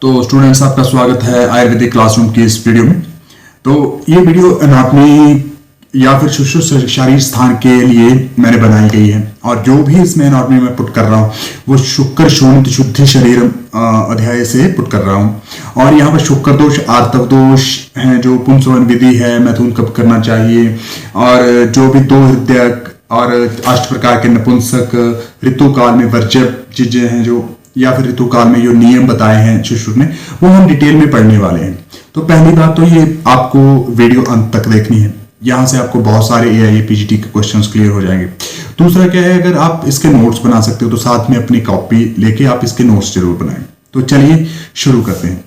तो स्टूडेंट्स, आपका स्वागत है आयुर्वेदिक क्लासरूम की इस वीडियो में। तो ये वीडियो एनाटॉमी या फिर शुश्रूषा शरीर स्थान के लिए मैंने बनाई गई है, और जो भी इसमें एनाटॉमी में पुट कर रहा हूँ वो शुक्र शोणित शुद्धि शरीर अध्याय से पुट कर रहा हूँ। और यहाँ पर शुक्र दोष, आर्तव दोष हैं, जो पुंसवन विधि है, मैथुन कब करना चाहिए, और जो भी दो हृदय और 8 प्रकार के नपुंसक, ऋतु काल में वर्ज्य चीजें हैं जो, या फिर ऋतु काल में जो नियम बताए हैं शुश्रूषा ने, वो हम डिटेल में पढ़ने वाले हैं। तो पहली बात तो ये आपको वीडियो अंत तक देखनी है, यहाँ से आपको बहुत सारे AIA PGT के क्वेश्चंस क्लियर हो जाएंगे। दूसरा क्या है, अगर आप इसके नोट्स बना सकते हो तो साथ में अपनी कॉपी लेके आप इसके नोट्स जरूर बनाएं। तो चलिए शुरू करते हैं।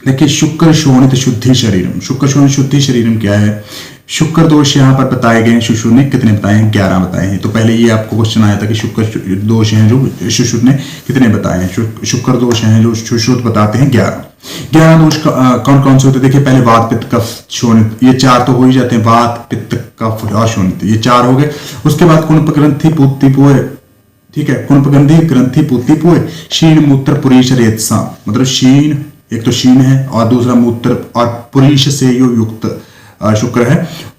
देखिए, शुक्र शोणित शुद्धि शरीरम, शुक्र शोणित शुद्धि शरीरम क्या है? शुक्र दोष यहाँ पर बताए गए हैं, शुश्रूषा ने कितने बताए हैं? 11 बताए हैं। तो पहले ये आपको क्वेश्चन आया था कि शुक्र दोष हैं जो शुश्रूषा ने कितने बताए हैं? शुक्र दोष हैं जो शुश्रूषा बताते हैं 11 दोष कौन कौन से होते हैं? देखिए, पहले वात पित्त कफ शोणित, ये 4 तो हो ही जाते हैं, वात पित्त कफ और शोणित, ये 4 हो गए। उसके बाद कुणप ग्रंथि पूति पोए, ठीक है, कुणप ग्रंथि पूति पोए, क्षीण मूत्र पुरीश रेतसा, मतलब क्षीण, एक तो क्षीण है और दूसरा मूत्र और पुरीश से जो युक्त शुक्र है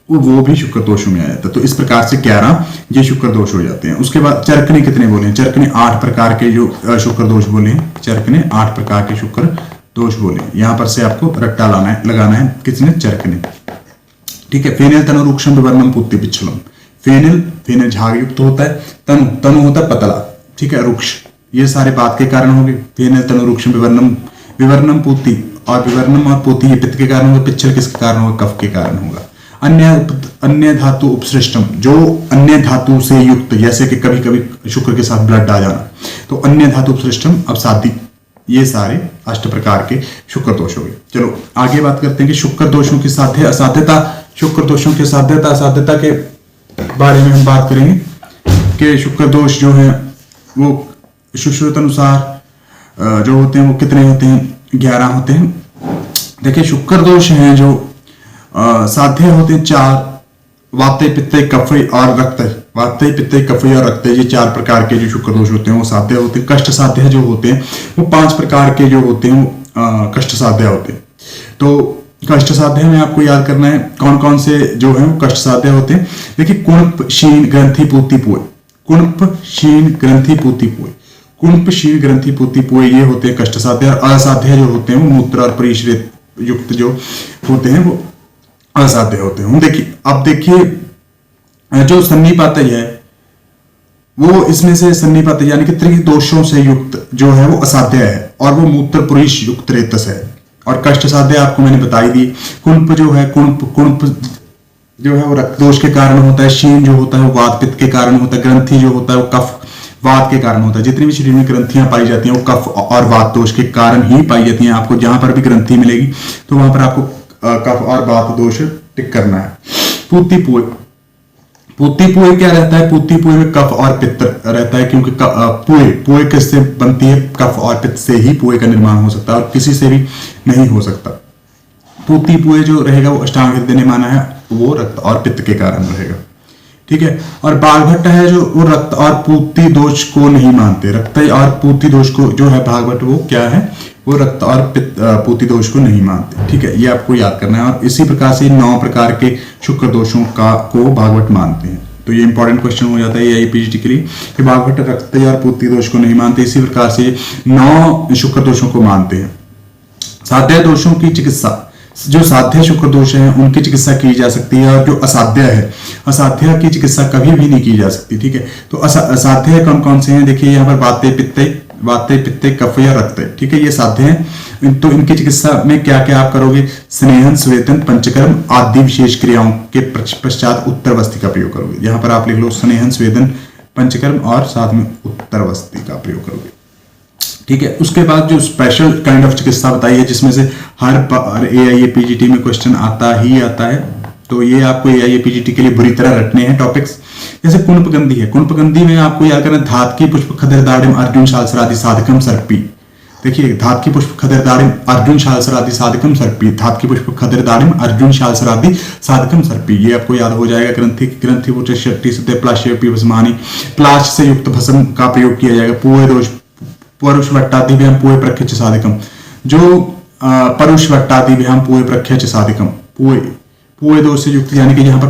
वो भी शुक्र दोषों में आ जाता है। तो इस प्रकार से 11 ये शुक्र दोष हो जाते हैं। उसके बाद चरक ने कितने बोले? चरक ने 8 प्रकार के जो शुक्र दोष बोले हैं, चरक ने 8 प्रकार के शुक्र दोष बोले। यहां पर से आपको रट्टा लगाना है, किसने? चरक ने, ठीक है। फेनिल तनु रुक्षम विवर्णम पुत्ति पिछलम, फेनिल झाग युक्त होता है, तनु होता है पतला, ठीक है, रुक्ष, ये सारे बात के कारण होंगे। फेनिल तनु रुक्षम विवर्णम पुत्ति, और विवर्णम और पोथी ये पित्त के कारण होगा, पिच्छल किसके कारण होगा? कफ के कारण होगा। अन्य धातु उपसृष्टम, जो अन्य धातु से युक्त, जैसे कि कभी कभी शुक्र के साथ ब्लड आ जाना, तो अन्य धातु उपसृष्टम अवसादी, ये सारे 8 प्रकार के शुक्र दोष हो गए। चलो आगे बात करते हैं कि शुक्र दोषों की साध्य असाध्यता, शुक्र दोषों की साध्यता असाध्यता के बारे में हम बात करेंगे कि शुक्र दोष जो है वो शुश्रुत अनुसार जो होते हैं वो कितने होते हैं? 11 होते हैं। देखिए, शुक्र दोष हैं जो साध्य होते हैं 4, वातय पित्तय कफय और रक्तय, वातय पित्तय कफय और रक्तय, ये 4 प्रकार के जो शुक्र दोष होते हैं वो साध्य होते हैं। कष्ट साध्य जो होते हैं वो 5 प्रकार के जो होते हैं वो कष्ट साध्य होते हैं। तो कष्ट साध्य में आपको याद करना है कौन कौन से जो है वो कष्ट साध्य होते हैं। देखिए, कुणप क्षीण ग्रंथि पूति पोए, कुणप क्षीण ग्रंथि पूति पोए, कुणप क्षीण ग्रंथि पूति पोए, ये होते हैं कष्ट साध्य। और असाध्य जो होते हैं वो मूत्र और परिश्रित युक्त जो होते हैं वो असाध्य होते हैं। देखिए, अब देखिए जो सन्निपातय है वो इसमें से सन्निपातय यानी कि त्रिदोषों से युक्त जो है वो असाध्य है, और वो मूत्र पुरीश युक्त रेतस है। और कष्ट साध्य आपको मैंने बताई दी। कुणप जो है, कुणप जो है वो रक्त दोष के कारण होता है, क्षीण जो होता है वो वात पित्त के कारण होता है, ग्रंथि जो होता है वो कफ वात के कारण होता है। जितनी भी शरीर में ग्रंथियां पाई जाती हैं वो कफ और वात दोष के कारण ही पाई जाती हैं। आपको जहां पर भी ग्रंथि मिलेगी तो वहां पर आपको कफ और वात दोष टिक करना है। पूति पोए, पूति पोए क्या रहता है? पूति पोए में कफ और पित्त रहता है, क्योंकि पोए किससे बनती है? कफ और पित्त से ही पोए का निर्माण हो सकता है, और किसी से भी नहीं हो सकता। पूति पोए जो रहेगा वो अष्टांग हृदय ने माना है, वो रक्त और पित्त के कारण रहेगा, ठीक है। और बाघभट्ट है जो वो रक्त और पूति दोष को नहीं मानते, रक्त और पूति दोष को जो है बाघभट्ट वो क्या है? वो रक्त और पूति दोष को नहीं मानते, ठीक है, ये आपको याद करना है। और इसी प्रकार से 9 प्रकार के शुक्र दोषों को बाघभट्ट मानते हैं। तो ये इंपॉर्टेंट क्वेश्चन हो जाता है AIA PGT के लिए कि बाघभट्ट रक्त और पूति दोष को नहीं मानते। इसी प्रकार से 9 शुक्र दोषों को मानते हैं। साध्य दोषों की चिकित्सा, जो साध्य शुक्र दोष हैं उनकी चिकित्सा की जा सकती है, और जो असाध्य है, असाध्य की चिकित्सा कभी भी नहीं की जा सकती, ठीक है। तो असाध्य कौन कौन से हैं? देखिए, यहाँ पर वातय पित्तय कफय और रक्तय, ठीक है, ये साध्य हैं। तो इनकी चिकित्सा में क्या क्या आप करोगे? स्नेहन, स्वेदन, पंचकर्म आदि विशेष क्रियाओं के पश्चात उत्तरवस्ति का प्रयोग करोगे। यहाँ पर आप लिख लो स्नेहन, स्वेदन, पंचकर्म और साथ में उत्तरवस्ति का प्रयोग करोगे, ठीक है। उसके बाद जो स्पेशल काइंड ऑफ चिकित्सा बताई है, जिसमें से हर AIA PGT में क्वेश्चन आता ही आता है, तो ये आपको AIA PGT के लिए बुरी तरह रटने हैं टॉपिक्स। जैसे कुणपगंधी है, कुणपगंधी में आपको याद करना धात की पुष्प खदर दाड़िम अर्जुन शालसरादि साधकम सर्पी। देखिए, धात की पुष्प खदर दाड़िम अर्जुन शालसरादि साधकम सर्पी, धात की पुष्प खदर दाड़िम अर्जुन शालसरादि साधकम सर्पी, ये आपको याद हो जाएगा। ग्रंथि पुट शक्ति से प्लाश्य भस्मानी, प्लाश से युक्त भस्म का प्रयोग किया जाएगा। पूरे दोष पुरुष वट्टादिव्यम पूरे प्रकृति साधकम, जो परुषवट्टादिभ्याम पूय प्रख्या च साधिकम, पूय पूय दोष से युक्त, यानी कि यहाँ पर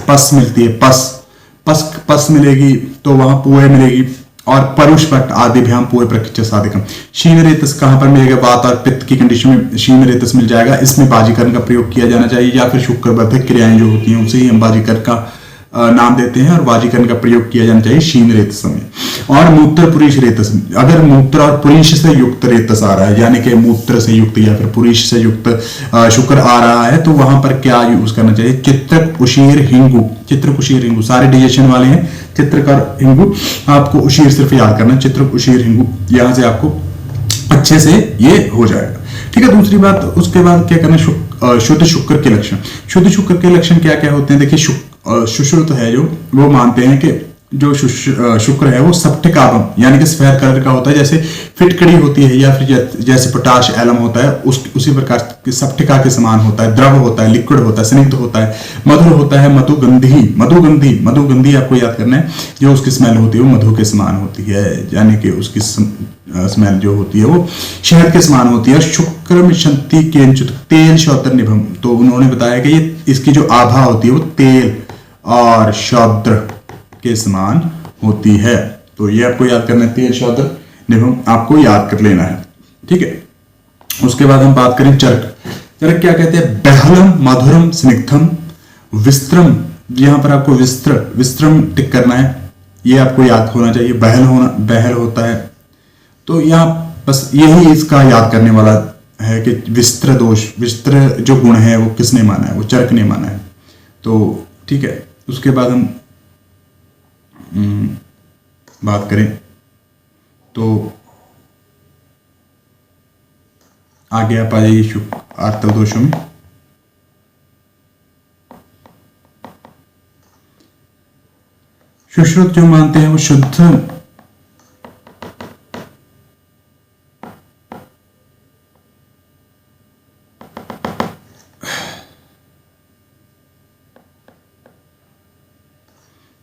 पस मिलती है, पस मिलेगी तो वहां पूय मिलेगी, और परुषवट आदिभ्याम पूय प्रख्या च साधिकम। शीन रेतस कहां पर मिलेगा, वात और पित्त की कंडीशन में शीन रेतस मिल जाएगा, इसमें बाजीकरण का प्रयोग किया जाना चाहिए, या फिर शुक्रवर्धक क्रियाएं जो होती हैं उसे ही हम बाजीकर का नाम देते हैं, और बाजीकरण का प्रयोग किया जाना चाहिए शीन रेतस में। और मूत्र पुरीष रेतस, अगर मूत्र और पुरीष से युक्त रेतस आ रहा है, यानी कि मूत्र से युक्त या फिर पुरीष से युक्त शुक्र आ रहा है, तो वहां पर क्या यूज करना चाहिए, चित्रक उशीर हिंगु, चित्रक उशीर हिंगु, सारे डिजेशन वाले हैं, चित्रक और हिंगु, आपको उशीर सिर्फ याद करना, चित्रक उशीर हिंगु, यहां से आपको अच्छे से ये हो जाएगा। ठीक है, दूसरी बात, उसके बाद क्या करना, शुद्ध शुक्र के लक्षण। शुद्ध शुक्र के लक्षण क्या क्या होते हैं, देखिए सुश्रुत है जो, वो मानते हैं कि जो शुक्र है वो सप्टिकाभम यानी कि सफेद कलर का होता है, जैसे फिटकड़ी होती है या फिर जैसे पोटाश एलम होता है, उसी प्रकार की सप्टिका के समान होता है, द्रव होता है, लिक्विड होता है, स्निग्ध होता है, मधुर होता है, मधुगंधी आपको याद करना है, जो उसकी स्मेल होती है वो मधु के समान होती है, यानी कि उसकी स्मेल जो होती है वो शहद के समान होती है। शुक्र मिशंति केंचुत तेल शौत्र निभम, तो उन्होंने बताया कि ये इसकी जो आभा होती है वो तेल और शौद्र के समान होती है, तो ये आपको याद करना है, तेल शौद्र निभम आपको याद कर लेना है। ठीक है, उसके बाद हम बात करें चरक। चरक क्या कहते हैं, बहलम मधुरम स्निग्धम विस्त्रम, यहां पर आपको विस्त्रम टिक करना है, ये आपको याद होना चाहिए, बहल होता है, तो यहाँ बस यही इसका याद करने वाला है कि विस्त्र दोष, विस्त्र जो गुण है वो किसने माना है, वो चरक ने माना है। तो ठीक है, उसके बाद हम बात करें तो आगे आप आ जाइए शुक्र आर्तव दोषों में। सुश्रुत जो मानते हैं वो शुद्ध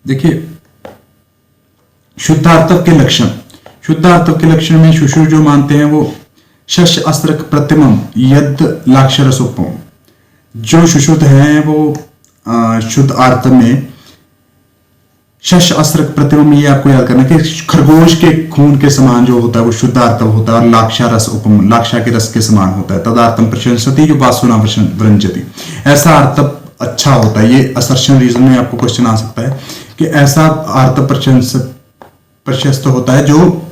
देखिए शुद्धार्थव के लक्षण, शुद्धार्थव के लक्षण में सुश्रुत जो मानते हैं वो शश अस्त्रक प्रतिमम यद लाक्षरसोपम, जो सुश्रुत हैं वो शुद्ध आर्तव में शश अस्त्रक प्रतिमम, ये आपको याद करना कि खरगोश के खून के समान जो होता है वो शुद्ध आर्तव होता है, और लाक्षा रस उपम, लाक्षा के रस के समान होता है। तदार्थम प्रशंसति जो वासुना वृंजति, ऐसा आर्तव अच्छा होता है। ये असर्शन रीजन में आपको क्वेश्चन आ सकता है कि ऐसा आर्तव प्रशस्त होता है जो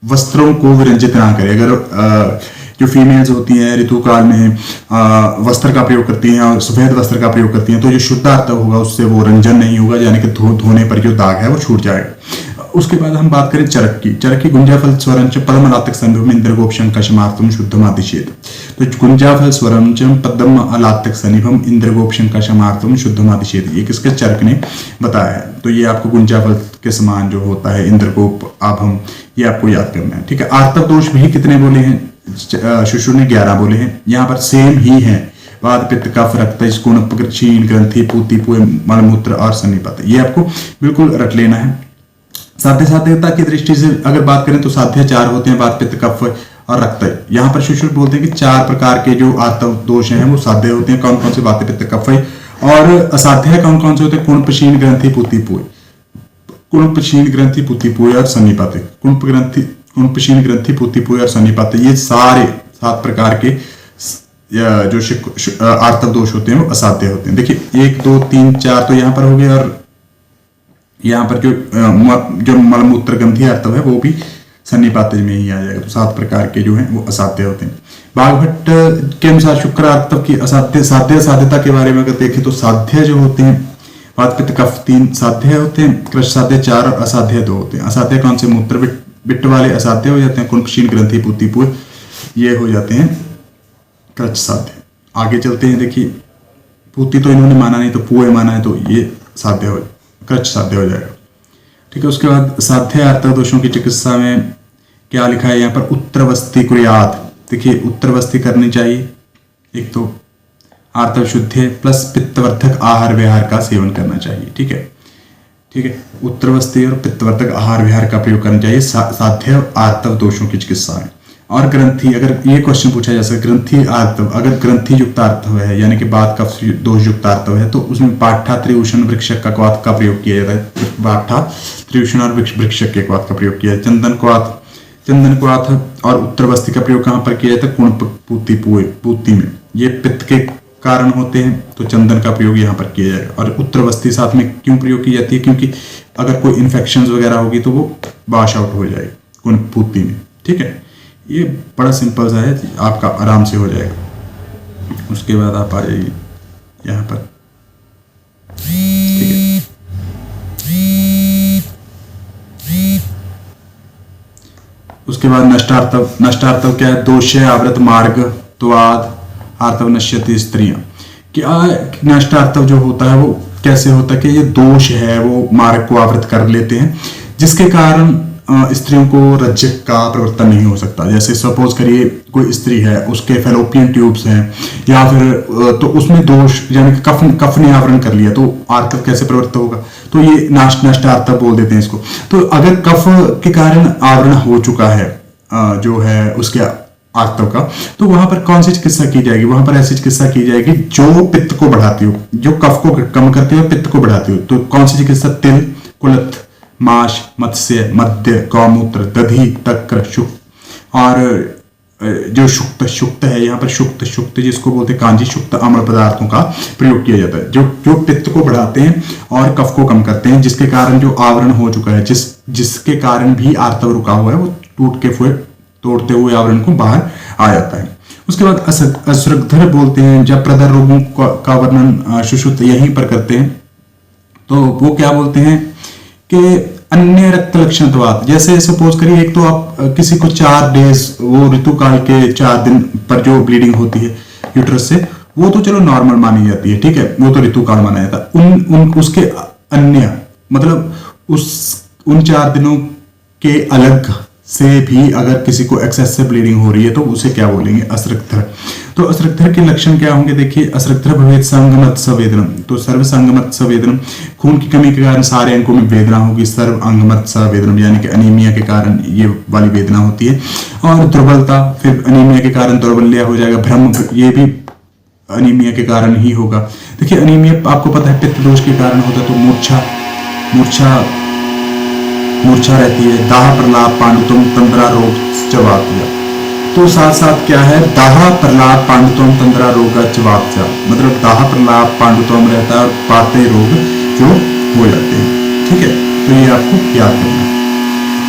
वस्त्रों को विरंजित ना करे। अगर जो फीमेल्स होती हैं ऋतुकाल में वस्त्र का प्रयोग करती हैं और सफेद वस्त्र का प्रयोग करती हैं, तो जो शुद्ध आर्तव होगा उससे वो रंजन नहीं होगा, यानी कि धोने पर जो दाग है वो छूट जाएगा। उसके बाद हम बात करें चरक की। चरक की गुंजाफल स्वरंच पद्म अलातक संधि में इंद्र गोपशं कशमार्तम शुद्धमातिशेत, तो गुंजाफल स्वरंच पद्म अलातक सनिभम इंद्र गोपशं कशमार्तम शुद्धमातिशेत, ये किसके चरक ने बताया है। तो ये आपको गुंजाफल के समान जो होता है इंद्रगोप आभम, ये आपको याद करना है। ठीक है, आर्तव दोष भी कितने बोले हैं, सुश्रु ने 11 बोले हैं, यहाँ पर सेम ही है, वात पित्त कफ रक्त गुण क्षीण ग्रंथि पूति पुए मलमूत्र और सन्निपात, ये आपको बिल्कुल रट लेना है। साध्य साध्यता की दृष्टि से अगर बात करें तो साध्य 4 होते हैं, वात पित्त कफ और रक्त। यहाँ पर सुश्रु बोलते हैं कि 4 प्रकार के जो आर्तव दोष हैं वो साध्य होते हैं। कौन कौन से, वात पित्त कफ, और असाध्य कौन कौन से होते हैं, कुण क्षीण ग्रंथि पूति पुए, कुण क्षीण ग्रंथि पूति पुए और सन्निपात, कुण क्षीण ग्रंथि पूति पुए और सन्निपात, ये सारे 7 प्रकार के जो आर्तव दोष होते हैं वो असाध्य होते हैं। देखिए 1 2 3 4 तो यहाँ पर हो गए, और यहाँ पर जो मलमूत्र गंधी आर्तव है वो भी सन्निपात में ही आ जाएगा। तो 7 प्रकार के जो हैं वो असाध्य होते हैं। बागभट्ट के अनुसार शुक्र आर्तव की असाध्य साध्यता के बारे में अगर देखें तो साध्य जो होते हैं वात पित्त कफ 3 साध्य होते हैं, कृश साध्य 4 और असाध्य 2 होते हैं। असाध्य कौन से, मूत्र बिट्ट वाले असाध्य हो जाते हैं, कुण क्षीण ग्रंथि पूति पुए ये हो जाते हैं कृच साध्य। आगे चलते हैं, देखिए पूति तो इन्होंने माना नहीं, तो पुए माना है, तो ये साध्य हो, कृच साध्य हो जाएगा। ठीक है, उसके बाद साध्य आर्तव दोषों की चिकित्सा में क्या लिखा है यहाँ पर, उत्तरवस्ती कुर्यात। देखिए उत्तरवस्ती करनी चाहिए, एक तो आर्तव शुद्ध प्लस पित्तवर्धक आहार विहार का सेवन करना चाहिए। ठीक है, उत्तरवस्ती और पित्तवर्धक आहार विहार का प्रयोग करना चाहिए साध्य आर्तव दोषों की चिकित्सा में। और ग्रंथि, अगर ये क्वेश्चन पूछा जा सकता है ग्रंथि आर्तव, अगर ग्रंथि युक्त आर्तव है यानी कि बाद कफ दोष युक्त आर्तव है तो उसमें पाठा त्रिभूषण वृक्षक का क्वाथ का प्रयोग किया जाता है। पाठा त्रिभूषण और वृक्षक के क्वाथ का प्रयोग किया जाता है। चंदन क्वाथ और उत्तर बस्ती का प्रयोग कहां पर किया जाता है? कुणपूती पूती में। ये पित्त के कारण होते हैं तो चंदन का प्रयोग यहाँ पर किया जाएगा। और उत्तर बस्ती साथ में क्यों प्रयोग की जाती है? क्योंकि अगर कोई इन्फेक्शन वगैरह होगी तो वो वॉश आउट हो जाएगी कुणपूती में। ठीक है, ये बड़ा सिंपल सा है, आपका आराम से हो जाएगा। उसके बाद आप आ जाइए यहाँ पर। ठीक है, उसके बाद नष्टार्थव। नष्टार्थव क्या है? दोष है आवृत मार्ग त्वाद आर्तव नश्यति स्त्रियां। क्या नष्टार्थव जो होता है वो कैसे होता है कि ये दोष है वो मार्ग को आवृत कर लेते हैं जिसके कारण स्त्रियों को रज्जक का प्रवर्तन नहीं हो सकता। जैसे सपोज करिए कोई स्त्री है, उसके फेलोपियन ट्यूब्स हैं या फिर तो उसमें दोष यानी कि कफ ने आवरण कर लिया तो आर्तव कैसे प्रवृत्त होगा? तो ये नष्ट आर्तव बोल देते हैं इसको। तो अगर कफ के कारण आवरण हो चुका है जो है उसके आर्तव का, तो वहां पर कौन सी चिकित्सा की जाएगी? वहां पर ऐसी चिकित्सा की जाएगी जो पित्त को बढ़ाती हो, जो कफ को कम करती हो, पित्त को बढ़ाती हो। तो कौन सी चिकित्सा? तिल, कुलथ, माश, मत्स्य, मध्य, गौमूत्र, दधी, तक्र, शुक्त और जो शुक्त है यहाँ पर शुक्त जिसको बोलते हैं कांजी, शुक्त अम्ल पदार्थों का प्रयोग किया जाता है जो पित्त को बढ़ाते हैं और कफ को कम करते हैं, जिसके कारण जो आवरण हो चुका है, जिसके कारण भी आर्तव रुका हुआ है वो टूट के तोड़ते हुए आवरण को बाहर आ जाता है। उसके बाद असृग्धर बोलते हैं, जब प्रदर रोगों का वर्णन सुश्रुत यहीं पर करते हैं तो वो क्या बोलते हैं कि अन्य रक्त लक्षणत्वात्। जैसे सपोज करिए एक तो आप किसी को 4 डेज वो ऋतुकाल के 4 दिन पर जो ब्लीडिंग होती है यूट्रस से, वो तो चलो नॉर्मल मानी जाती है, ठीक है, वो तो ऋतुकाल माना जाता है। उसके अन्य मतलब उन 4 दिनों के अलग से भी अगर किसी को एक्सेसिव ब्लीडिंग हो रही है तो उसे क्या बोलेंगे? असृग्धर। तो असृग्धर के लक्षण क्या होंगे? देखिए, असृग्धर भवेत् संगमत संवेदनम। तो सर्व संगमत संवेदनम, खून की कमी के कारण सारे अंगों में वेदना होगी। सर्व अंगमत संवेदनम यानी कि अनीमिया के कारण ये वाली वेदना होती है। और दुर्बलता, फिर अनीमिया के कारण दुर्बल्य हो जाएगा। भ्रम, ये भी अनीमिया के कारण ही होगा। देखिए, अनीमिया आपको पता है पित्त दोष के कारण होता है। तो मूर्छा रहती है। दाह प्रलाप पांडुतम तंद्रा रोग चवात्या। तो साथ साथ क्या है? दाह प्रलाप पांडुतम तंद्रा रोग चवात्या, मतलब दाह प्रलाप पांडुतम रहता है और पाते रोग जो हो जाते हैं। ठीक है, तो ये आपको याद करना है।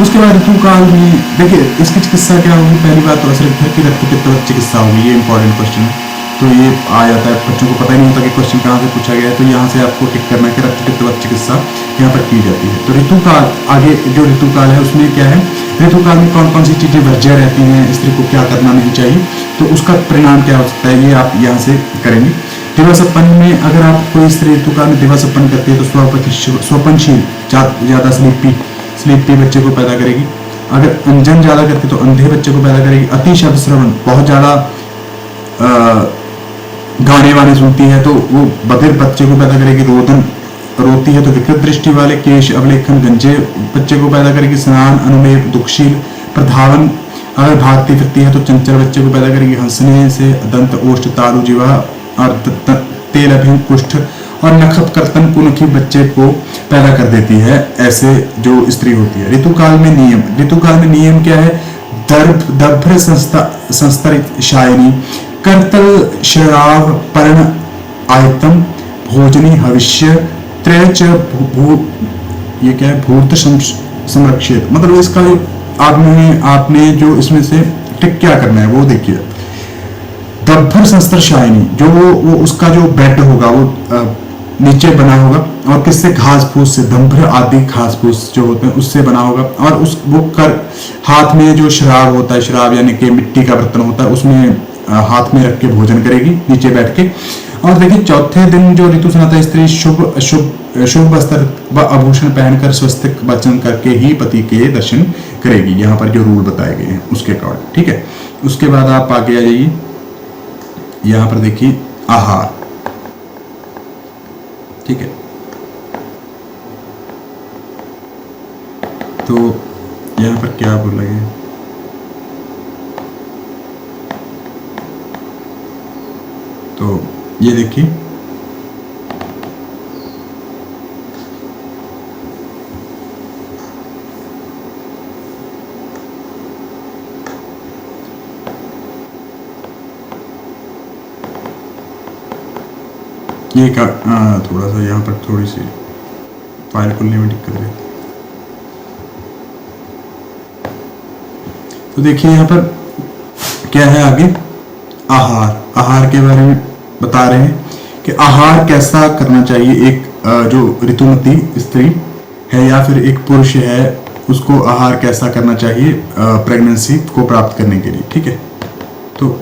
उसके बाद ऋतुकाल में देखिए इसकी चिकित्सा क्या होगी? पहली बात तो असृग्धर की रक्त पित्तवत चिकित्सा होगी। ये इंपॉर्टेंट क्वेश्चन है, तो ये आ जाता है, बच्चों को पता ही नहीं होता कि क्वेश्चन कहाँ से पूछा गया है। तो यहाँ से आपको टिक करना है कि रक्त पित्तवत चिकित्सा यहाँ पर की जाती है। तो ऋतुकाल, आगे जो ऋतुकाल है उसमें क्या है? ऋतुकाल में कौन कौन सी चीजें वर्ज्य रहती हैं, स्त्री को क्या करना नहीं चाहिए, तो उसका परिणाम क्या हो सकता है, ये आप यहाँ से करेंगे। दिवसपन में अगर आप कोई स्त्री ऋतुकाल में दिवसपन करती है तो स्वपनशील, ज्यादा स्लीपी बच्चे को पैदा करेगी। अगर अंजन ज्यादा करती तो अंधे बच्चे को पैदा करेगी। अति शब्द श्रवण, बहुत ज्यादा गाने वाने सुनती है तो वो बधिर बच्चे को पैदा करेगी। रोती है तो विकृत दृष्टि वाले, केश अवलेखन गंजे बच्चे को पैदा करेगी। स्नान अनुमेय दुखशील, प्रधावन अगर भागती फिरती है तो चंचल बच्चे को पैदा करेगी। हंसने से दंत ओष्ठ तालु जीवा और तेल अभिन कुष्ठ और नखप कर्तन कुनखी बच्चे को पैदा कर देती है। ऐसे जो स्त्री होती है। ऋतुकाल में नियम क्या है? दर्भ संस्तरित शायनी, कर्तल शराव पर्ण आयतम भोजनी हविष्य त्रैच ये क्या है? भूत संरक्षित। मतलब इसका आपने जो इसमें से टिक क्या करना है वो देखिए। दब्भर संस्तर शायनी, जो वो उसका जो बेड होगा वो नीचे बना होगा और किससे? घास फूस से, दंभ्र आदि घास फूस जो होते हैं उससे बना होगा। और हाथ में जो शराब होता है, शराब यानी कि मिट्टी का बर्तन होता है, उसमें हाथ में रख के भोजन करेगी नीचे बैठ के। और देखिए चौथे दिन जो ऋतु स्नाता स्त्री शुभ वस्त्र व आभूषण पहनकर स्वस्तिक वचन करके ही पति के दर्शन करेगी। यहाँ पर जो रूल बताए गए हैं उसके अकॉर्डिंग, ठीक है। उसके बाद आप आगे आ जाइए, यहाँ पर देखिए आहार, ठीक है। तो यहाँ पर क्या बोला गया? तो ये देखिए, ये का थोड़ा सा यहाँ पर थोड़ी सी फाइल खुलने में दिक्कत रहती है। तो देखिए यहाँ पर क्या है आगे, आहार, आहार के बारे में बता रहे हैं कि आहार कैसा करना चाहिए। एक जो ऋतुमती स्त्री है या फिर एक पुरुष है, उसको आहार कैसा करना चाहिए प्रेगनेंसी को प्राप्त करने के लिए। ठीक है, तो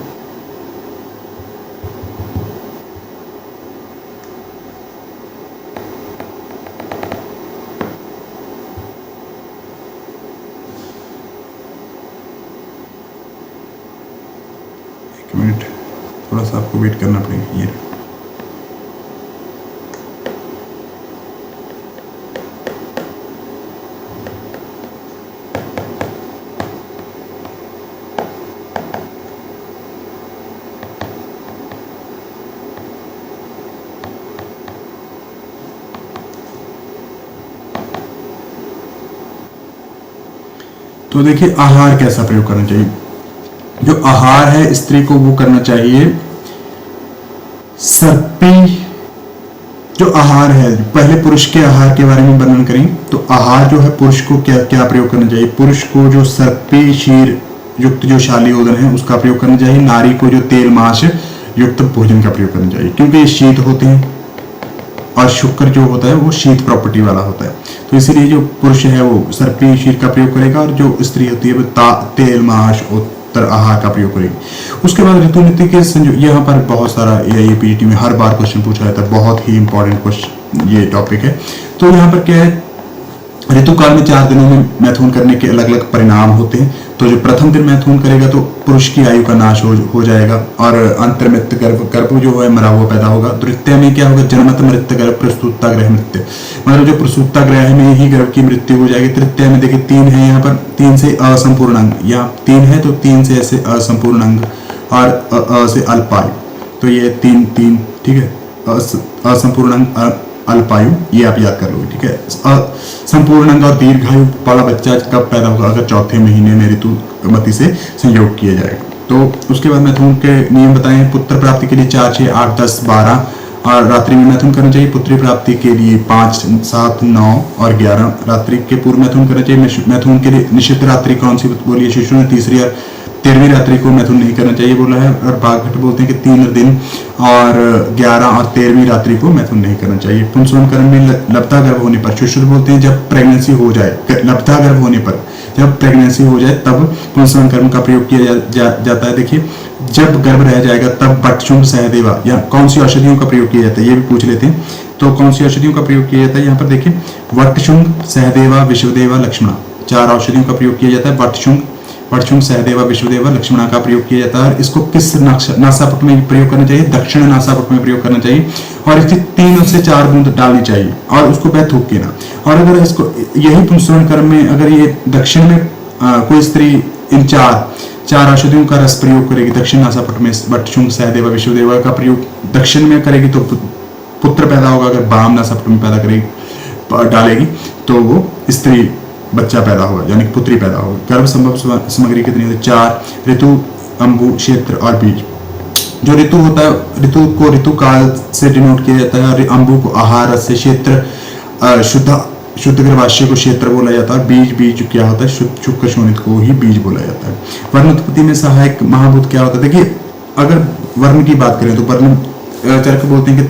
एक मिनट, थोड़ा सा आपको वेट करना पड़ेगा। ये तो देखिए आहार कैसा प्रयोग करना चाहिए। जो आहार है स्त्री को वो करना चाहिए सर्पी। जो आहार है, पहले पुरुष के आहार के बारे में वर्णन करें तो आहार जो है पुरुष को क्या क्या प्रयोग करना चाहिए। पुरुष को जो सर्पी शीर युक्त जो शालीयोदन है उसका प्रयोग करना चाहिए। नारी को जो तेल मांस युक्त भोजन का प्रयोग करना चाहिए, क्योंकि ये शीत होते हैं और शुक्र जो होता है वो शीत प्रॉपर्टी वाला होता है। तो इसीलिए जो पुरुष है वो सर्पी शीर का प्रयोग करेगा और जो स्त्री होती है वो तेल मांस उत्तर आहार का प्रयोग करेगी। उसके बाद ऋतुनीति के यहाँ पर बहुत सारा AIPGT में हर बार क्वेश्चन पूछा जाता है, बहुत ही इंपॉर्टेंट क्वेश्चन ये टॉपिक है। तो यहाँ पर क्या है, ऋतुकाल में 4 दिनों में मैथुन करने के अलग अलग परिणाम होते हैं। तो जो प्रथम दिन मैथुन करेगा तो पुरुष की आयु का नाश हो जाएगा और अंतर्मृत गर्भ जो है मरा हुआ पैदा होगा। द्वितीय में क्या होगा, जन्मत मृत गर्भ प्रसूता ग्रह मृत्यु, मतलब जो प्रसूता ग्रह में ही गर्भ की मृत्यु हो जाएगी। तृतीय में देखिए 3 है, यहाँ पर 3 से असंपूर्ण अंग, यहाँ 3 है तो 3 से ऐसे असंपूर्ण अंग और से अल्पायु, तो ये 3 ठीक है। असंपूर्ण अंग अल्पायु, ये आप याद कर लो। ठीक है, संपूर्ण अंग और दीर्घायु वाला बच्चा कब पैदा होगा, अगर चौथे महीने में ऋतुमती से संयोग किया जाएगा। तो उसके बाद मैथुन के नियम बताएं। पुत्र प्राप्ति के लिए 4, 6, 8, 10, 12 और रात्रि में मैथुन करना चाहिए। पुत्री प्राप्ति के लिए 5, 7, 9 और 11 रात्रि के पूर्व मैथुन करना चाहिए। मैथुन के लिए निश्चित रात्रि कौन सी बोली है शिशु ने, तीसरी और 13वीं रात्रि को मैथुन नहीं करना चाहिए बोला है। और बाघट बोलते हैं कि 3 दिन और 11 और 13वीं रात्रि को मैथुन नहीं करना चाहिए। पुंसवन कर्म में लब्धा गर्भ होने पर, शिशु बोलते हैं जब प्रेगनेंसी हो जाए, लब्धा गर्भ होने पर जब प्रेगनेंसी हो जाए तब पुंसवन कर्म का प्रयोग किया जाता है। देखिए जब गर्भ रह जाएगा तब वटशुंग सहदेवा या कौन सी औषधियों का प्रयोग किया जाता है, ये भी पूछ लेते हैं। तो कौन सी औषधियों का प्रयोग किया जाता है, यहाँ पर देखिए वटशुंग सहदेवा विश्वदेवा लक्ष्मणा, 4 औषधियों का प्रयोग किया जाता है। वटशुंग सहदेवा विश्वदेवा लक्ष्मणा का प्रयोग किया जाता है। इसको किस नासापुट में प्रयोग करना चाहिए, दक्षिण नासापुट में प्रयोग करना चाहिए और इसकी 3 से 4 बूंद डालनी चाहिए और उसको वह थूक के ना। और अगर इसको यही पुंसवन कर्म में अगर ये दक्षिण में कोई स्त्री इन 4 औषधियों का रस प्रयोग करेगी दक्षिण नासापुट में, वटशुंग सहदेवा विश्वदेवा का प्रयोग दक्षिण में करेगी तो पुत्र पैदा होगा। अगर वाम नासापुट में पैदा करेगी डालेगी तो वो स्त्री बच्चा पैदा होगा, यानी पुत्री पैदा होगी। गर्भ संभव सामग्री कितनी होती है, 4 ऋतु, अंबु, क्षेत्र और बीज। जो ऋतु होता है, ऋतु को ऋतु काल से डिनोट किया जाता है और अंबु को आहार से, क्षेत्र शुद्ध गर्भाशय को क्षेत्र बोला जाता है। बीज क्या होता है, शुक्र शोणित को ही बीज बोला जाता है। वर्ण उत्पत्ति में सहायक महाभूत क्या होता है, देखिए अगर वर्ण की बात करें तो वर्ण चरक बोलते हैं कि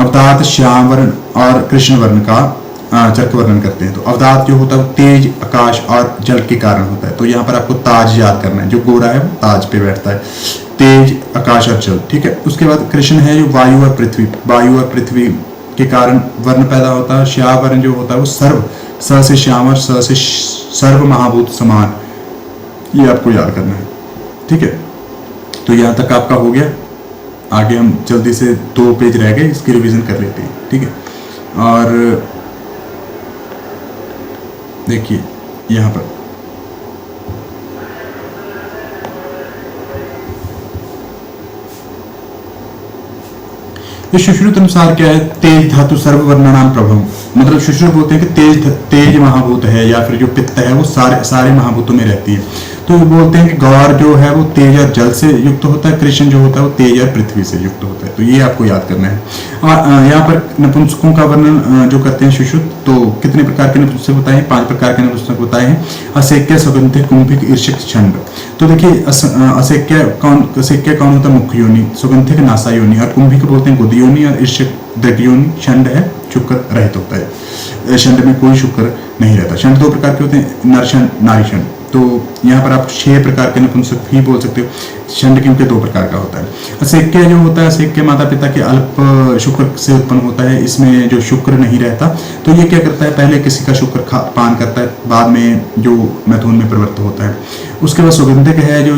अवदात श्याम वर्ण और कृष्ण वर्ण का चरक वर्णन करते हैं। तो अवदात जो होता है तेज, आकाश और जल के कारण होता है। तो यहाँ पर आपको ताज याद करना है, जो गोरा है वो ताज पे बैठता है, तेज, आकाश और जल। ठीक है, उसके बाद कृष्ण है जो वायु और पृथ्वी के कारण वर्ण पैदा होता है। श्याम वर्ण जो होता है वो सर्व, स से श्याम और स से सर्व महाभूत समान, ये आपको याद करना है। ठीक है, तो यहाँ तक आपका हो गया। आगे हम जल्दी से 2 पेज रह गए, इसकी रिवीजन कर लेते हैं। ठीक है, और देखिए यहाँ पर ये सुश्रुत अनुसार क्या है, तेज धातु सर्ववर्णानाम प्रभव, मतलब सुश्रुत बोलते हैं कि तेज महाभूत है, या फिर जो पित्त है वो सारे महाभूतों में रहती है। तो बोलते हैं कि गौर जो है वो तेज और जल से युक्त होता है, कृष्ण जो होता है वो तेज और पृथ्वी से युक्त होता है। तो ये आपको याद करना है। और यहाँ पर नपुंसकों का वर्णन जो करते हैं सुश्रुत, तो कितने प्रकार के नपुंसक बताए हैं? 5 प्रकार के नपुंसक बताए हैं। असेक्य, सुगंधिक, कुंभिक, ईर्षक, छंड। तो देखिए असेक्य कौन होता है? मुख्य योनि, सुगंधिक नासा योनि, और कुंभिक बोलते हैं गुद योनि, और ईर्षक दृढ़ योनि। छंड है शुक्र रहित होता है, छंड में कोई शुक्र नहीं रहता। छंड 2 प्रकार के होते हैं, नरछंड, नारीछंड। तो यहाँ पर आप 6 प्रकार के नपुंसक भी बोल सकते हो। छंड क्योंकि 2 प्रकार का होता है। असेक्य जो होता है, असेक्य माता पिता के अल्प शुक्र से उत्पन्न होता है, इसमें जो शुक्र नहीं रहता। तो ये क्या करता है, पहले किसी का शुक्र पान करता है, बाद में जो मैथुन में प्रवृत्त होता है। उसके बाद सुगंधिक है, जो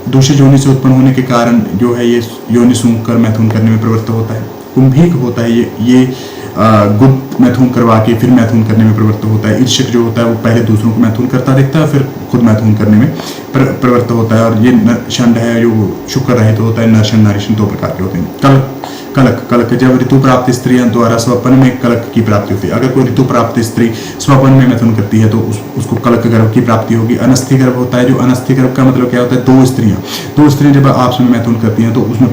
दूसरी योनि से उत्पन्न होने के कारण जो है ये योनि सूंघ कर मैथुन करने में प्रवृत्त होता है। कुंभिक होता है, ये गुद मैथुन करवा के फिर मैथुन करने में प्रवृत्त होता है। ईर्षक जो होता है वो पहले दूसरों को मैथुन करता दिखता है, फिर खुद मैथुन करने में प्रवृत्त होता है। और ये छंड है जो शुक्र रहित होता है। नरछंड, नारीछंड 2 प्रकार के होते हैं। कलक, जब ऋतु प्राप्त स्त्रियों द्वारा स्वप्न में कलक की प्राप्ति होती है। अगर कोई ऋतु प्राप्त स्त्री स्वप्न में मैथुन करती है तो उसको कलक गर्भ की प्राप्ति होगी। अनस्थि गर्भ होता है, जो अनस्थि गर्भ का मतलब क्या होता है, 2 स्त्रियां जब आपस में मैथुन करती हैं तो उसमें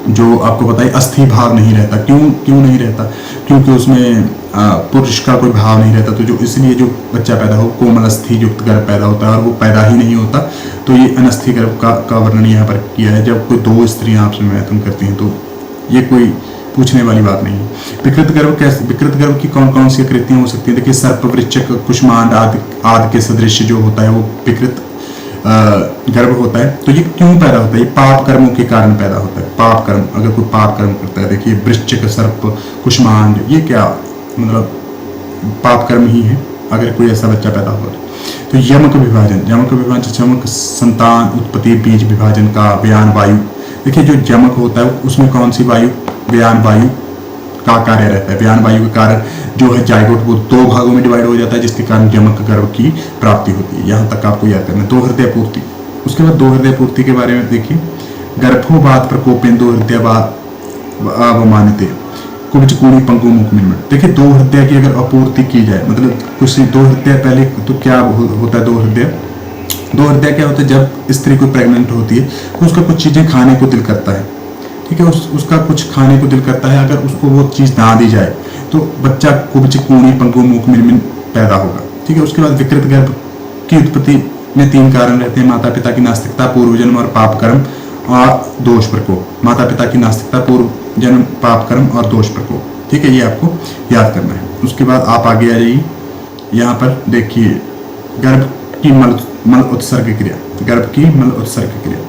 जो आपको पता है अस्थि भाव नहीं रहता। क्यों नहीं रहता? क्योंकि उसमें पुरुष का कोई भाव नहीं रहता। तो जो इसलिए जो बच्चा पैदा हो कोमल अस्थि युक्त गर्भ पैदा होता है, और वो पैदा ही नहीं होता। तो ये अनस्थि गर्भ का वर्णन यहाँ पर किया है। जब कोई 2 स्त्रियां आपस में मैथुन करती हैं तो ये कोई पूछने वाली बात नहीं है। विकृत गर्भ की कौन कौन सी आकृतियां हो सकती है? देखिए सर्प, वृश्चिक, कुष्मांड आदि के सदृश जो होता है वो विकृत गर्भ होता है। तो ये क्यों पैदा होता है? ये पाप कर्मों के कारण पैदा होता है। पाप कर्म, अगर कोई पाप कर्म करता है, देखिए वृश्चिक, सर्प, कुष्मांड, ये क्या मतलब पाप कर्म ही है अगर कोई ऐसा बच्चा पैदा हो। तो यमक विभाजन संतान उत्पत्ति, बीज विभाजन का व्यान वायु। देखिए जो यमक होता है उसमें कौन सी वायु? व्यान वायु का कार्य रहता है। व्यान वायु के कारण जो है जायगोट वो 2 भागों में डिवाइड हो जाता है, जिसके कारण यमक गर्भ की प्राप्ति होती है। यहाँ तक आपको याद करना है। 2 हृदय पूर्ति, उसके बाद 2 हृदय पूर्ति के बारे में देखिए। गर्भोपात प्रकोपेन 2 हृदय अवमानिते कुब्ज कूणी पंगु मुख में। देखिए 2 हृदय की अगर अपूर्ति की जाए, मतलब कुछ 2 हृदय पहले तो क्या होता है? 2 हृदय क्या होता है? जब स्त्री को प्रेग्नेंट होती है तो उसका कुछ चीजें खाने को दिल करता है, ठीक है, उसका कुछ खाने को दिल करता है। अगर उसको वो चीज ना दी जाए तो बच्चा कुब्ज कूणी पंगु मुख में पैदा होगा, ठीक है। उसके बाद विकृत गर्भ की उत्पत्ति में 3 कारण रहते हैं। माता पिता की नास्तिकता, पूर्व जन्म और पाप कर्म और दोष प्रकोप। माता पिता की नास्तिकता, पूर्व जन्म, पाप कर्म और दोष प्रकोप, ठीक है, ये आपको याद करना है। उसके बाद आप आगे आ जाइए। यहाँ पर देखिए गर्भ की मल उत्सर्ग क्रिया, गर्भ की मल उत्सर्ग क्रिया,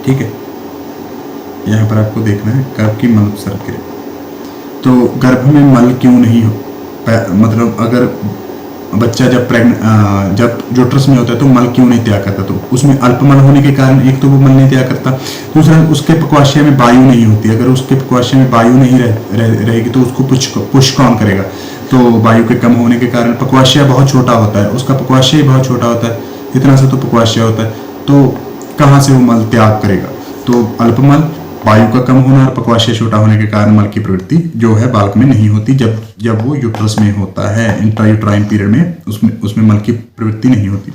ठीक है, यहाँ पर आपको देखना है गर्भ की मल उत्सर्ग क्रिया। तो गर्भ में मल क्यों नहीं हो, मतलब अगर बच्चा जब यूट्रस में होता है तो मल क्यों नहीं त्याग करता? तो उसमें अल्पमल होने के कारण एक तो वो मल नहीं त्याग करता, दूसरा उसके पक्वाशय में वायु नहीं होती। अगर उसके पक्वाशय में वायु नहीं रहेगी तो उसको पुश कौन करेगा? तो वायु के कम होने के कारण पक्वाशय बहुत छोटा होता है, उसका पक्वाशय बहुत छोटा होता है, इतना सा तो पक्वाशय होता है, तो कहाँ से वो मल त्याग करेगा? तो अल्पमल, वायु का कम होना और पक्वाशय छोटा होने के कारण मल की प्रवृत्ति जो है बालक में नहीं होती। जब वो यूट्रस में होता है, इंट्रायूट्राइन पीरियड में उसमें मल की प्रवृत्ति नहीं होती।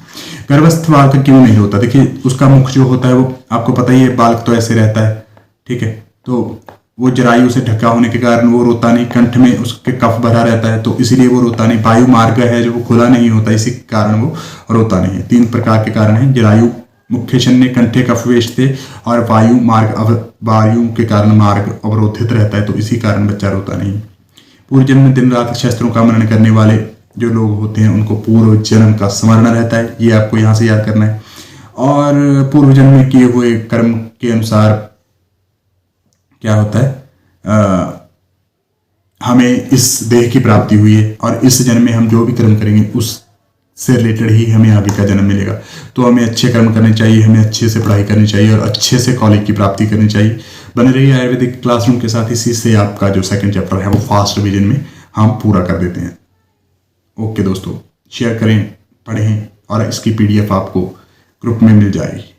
गर्भस्थ बालक क्यों नहीं होता? देखिए उसका मुख जो होता है वो आपको पता ही है, बालक तो ऐसे रहता है, ठीक है, तो वो जरायु से ढका होने के कारण वो रोता नहीं, कंठ में उसके कफ भरा रहता है तो इसीलिए वो रोता नहीं। वायु मार्ग है जो वो खुला नहीं होता, इसी कारण वो रोता नहीं है। 3 प्रकार के कारण है, जरायु, मुख्य शन्य, कंठे कफ वेशते और वायु के कारण मार्ग अवरोधित रहता है, तो इसी कारण बच्चा रोता नहीं। पूर्व जन्म में दिन रात शस्त्रों का मनन करने वाले जो लोग होते हैं उनको पूर्व जन्म का स्मरण रहता है, ये आपको यहाँ से याद करना है। और पूर्व जन्म में किए हुए कर्म के अनुसार क्या होता है, हमें इस देह की प्राप्ति हुई है और इस जन्म में हम जो भी कर्म करेंगे उससे रिलेटेड ही हमें आगे का जन्म मिलेगा। तो हमें अच्छे कर्म करने चाहिए, हमें अच्छे से पढ़ाई करनी चाहिए और अच्छे से कॉलेज की प्राप्ति करनी चाहिए। बने रहिए आयुर्वेदिक क्लासरूम के साथ, इसी से आपका जो 2nd चैप्टर है वो फास्ट रिवीजन में हम पूरा कर देते हैं। ओके दोस्तों, शेयर करें, पढ़ें और इसकी PDF आपको ग्रुप में मिल जाएगी।